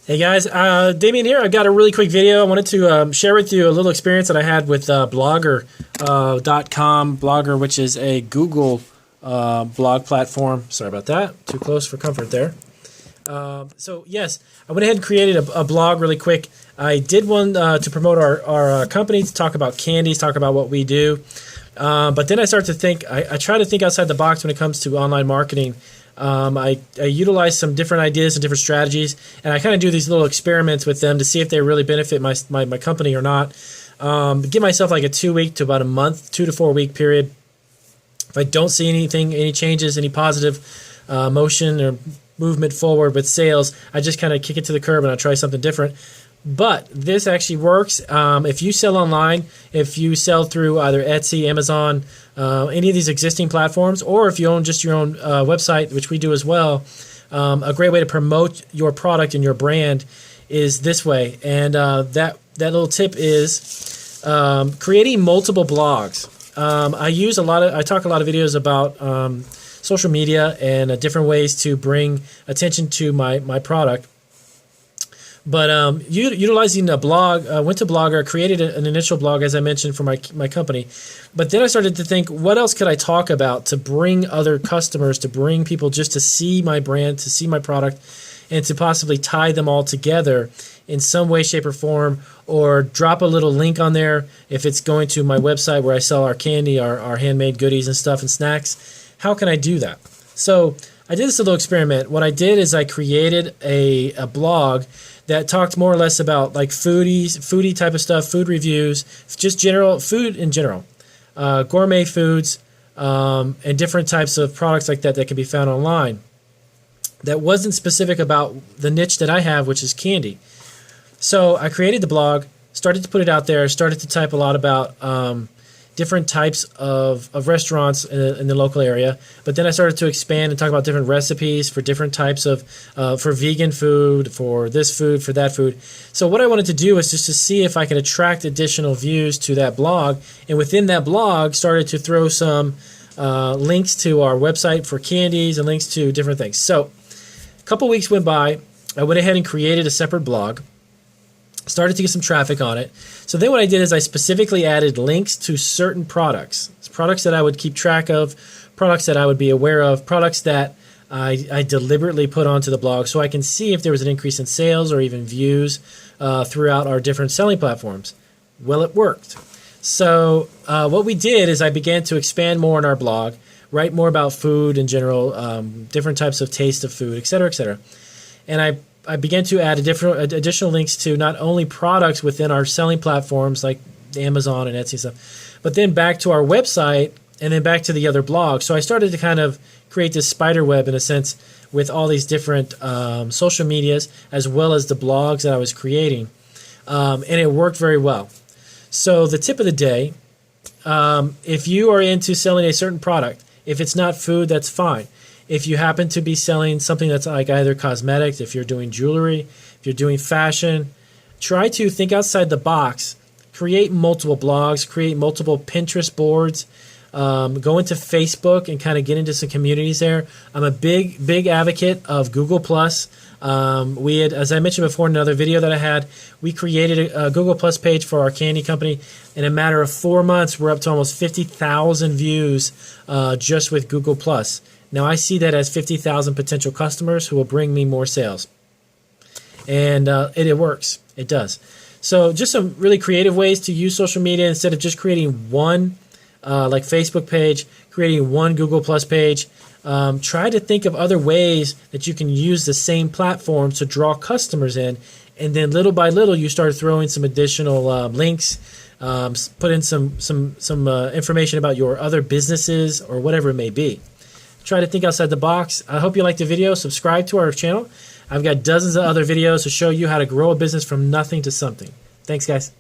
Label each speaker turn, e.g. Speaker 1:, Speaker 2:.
Speaker 1: Hey guys, Damien here. I got a really quick video. I wanted to share with you a little experience that I had with Blogger.com. Blogger, which is a Google blog platform. Sorry about that. Too close for comfort there. So yes, I went ahead and created a blog really quick. I did one to promote our company, to talk about candies, talk about what we do. But then I started to think, I try to think outside the box when it comes to online marketing. I utilize some different ideas and different strategies, and I kind of do these little experiments with them to see if they really benefit my company or not. Give myself like a 2 week to about a month, 2 to 4 week period. If I don't see anything, any changes, any positive motion or movement forward with sales, I just kind of kick it to the curb and I try something different. But this actually works. If you sell online, if you sell through either Etsy, Amazon, any of these existing platforms, or if you own just your own website, which we do as well, a great way to promote your product and your brand is this way. And that little tip is creating multiple blogs. I talk a lot of videos about social media and different ways to bring attention to my product. But utilizing a blog, went to Blogger, created an initial blog, as I mentioned, for my company. But then I started to think, what else could I talk about to bring other customers, to bring people just to see my brand, to see my product, and to possibly tie them all together in some way, shape, or form, or drop a little link on there if it's going to my website where I sell our candy, our handmade goodies and stuff and snacks. How can I do that? So I did this little experiment. What I did is I created a blog that talked more or less about like foodie type of stuff, food reviews, just general food in general, gourmet foods, and different types of products like that can be found online. That wasn't specific about the niche that I have, which is candy. So I created the blog, started to put it out there, started to type a lot about different types of restaurants in the local area. But then I started to expand and talk about different recipes for different types of, for vegan food, for this food, for that food. So what I wanted to do was just to see if I could attract additional views to that blog. And within that blog, started to throw some links to our website for candies and links to different things. So a couple weeks went by. I went ahead and created a separate blog. Started to get some traffic on it. So then what I did is I specifically added links to certain products. Products that I would keep track of, products that I would be aware of, products that I deliberately put onto the blog so I can see if there was an increase in sales or even views throughout our different selling platforms. Well, it worked. So what we did is I began to expand more on our blog, write more about food in general, different types of taste of food, et cetera, et cetera. And I began to add additional links to not only products within our selling platforms like Amazon and Etsy and stuff, but then back to our website and then back to the other blogs. So I started to kind of create this spider web in a sense with all these different social medias as well as the blogs that I was creating. And it worked very well. So the tip of the day, if you are into selling a certain product, if it's not food, that's fine. If you happen to be selling something that's like either cosmetics, if you're doing jewelry, if you're doing fashion, try to think outside the box. Create multiple blogs, create multiple Pinterest boards, go into Facebook and kind of get into some communities there. I'm a big advocate of Google+. We had, as I mentioned before in another video that I had, we created a Google+ page for our candy company. In a matter of 4 months, we're up to almost 50,000 views just with Google+. Now, I see that as 50,000 potential customers who will bring me more sales. And it works. It does. So just some really creative ways to use social media instead of just creating one like Facebook page, creating one Google Plus page. Try to think of other ways that you can use the same platform to draw customers in. And then little by little, you start throwing some additional links, put in some information about your other businesses or whatever it may be. Try to think outside the box. I hope you liked the video. Subscribe to our channel. I've got dozens of other videos to show you how to grow a business from nothing to something. Thanks, guys.